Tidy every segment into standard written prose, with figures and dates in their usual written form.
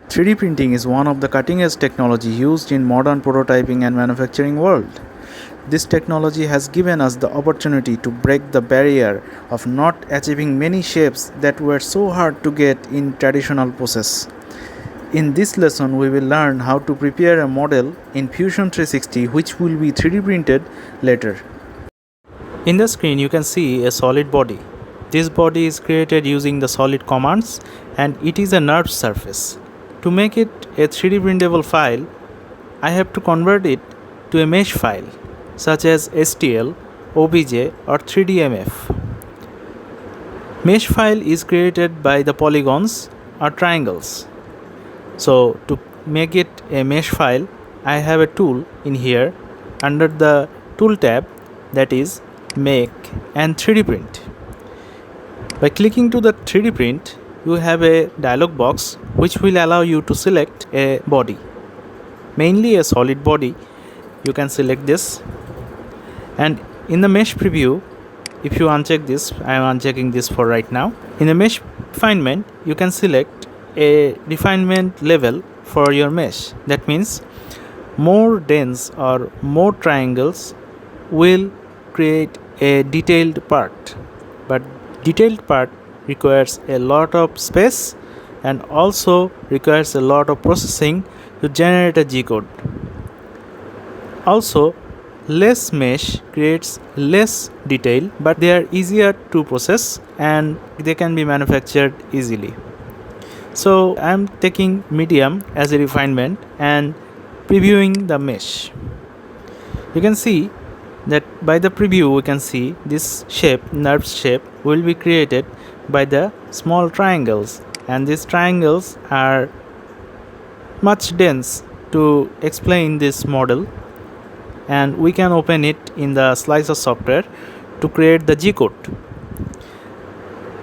3D printing is one of the cutting-edge technology used in modern prototyping and manufacturing world. This technology has given us the opportunity to break the barrier of not achieving many shapes that were so hard to get in traditional process. In this lesson, we will learn how to prepare a model in Fusion 360 which will be 3D printed later. In the screen, you can see a solid body. This body is created using the solid commands and it is a nerve surface. To make it a 3D printable file, I have to convert it to a mesh file such as STL, OBJ or 3DMF. Mesh file is created by the polygons or triangles. So to make it a mesh file, I have a tool in here under the tool tab, that is make and 3D print. By clicking to the 3D print, you have a dialog box which will allow you to select a body, mainly a solid body. You can select this, and in the mesh preview, if you uncheck this, I am unchecking this for right now. In the mesh refinement, you can select a refinement level for your mesh. That means more dense or more triangles will create a detailed part, but detailed part requires a lot of space and also requires a lot of processing to generate a G-code. Also, less mesh creates less detail, but they are easier to process and they can be manufactured easily. So I am taking medium as a refinement and previewing the mesh. You can see that by the preview we can see this shape, nerve shape, will be created by the small triangles, and these triangles are much dense to explain this model, and we can open it in the slicer software to create the G-code.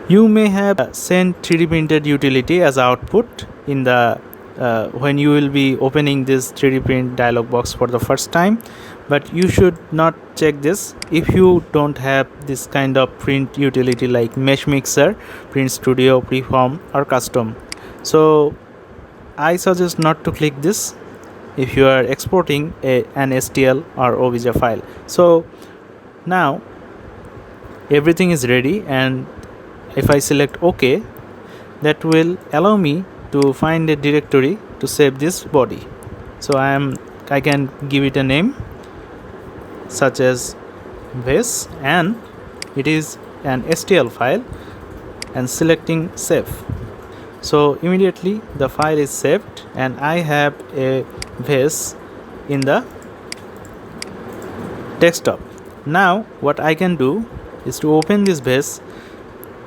You may have sent 3D printed utility as output in the when you will be opening this 3D print dialog box for the first time, but you should not check this if you don't have this kind of print utility like Mesh Mixer, Print Studio, Preform or Custom. So I suggest not to click this if you are exporting an STL or OBJ file. So now everything is ready, and if I select OK, that will allow me to find a directory to save this body. So I can give it a name such as this, and it is an STL file, and selecting save. So immediately the file is saved and I have a vase in the desktop. Now what I can do is to open this vase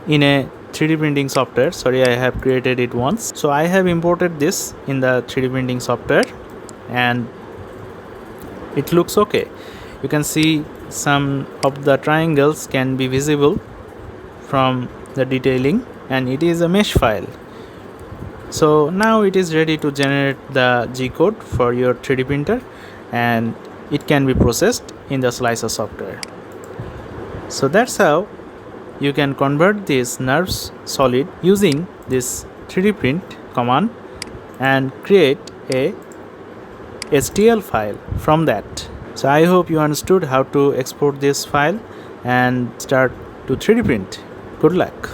in a 3D printing software. Sorry, I have created it once. So I have imported this in the 3D printing software and it looks okay. You can see some of the triangles can be visible from the detailing, and it is a mesh file. So now it is ready to generate the G-code for your 3D printer, and it can be processed in the slicer software. So that's how you can convert these nerves solid using this 3D print command and create a STL file from that. So I hope you understood how to export this file and start to 3D print. Good luck.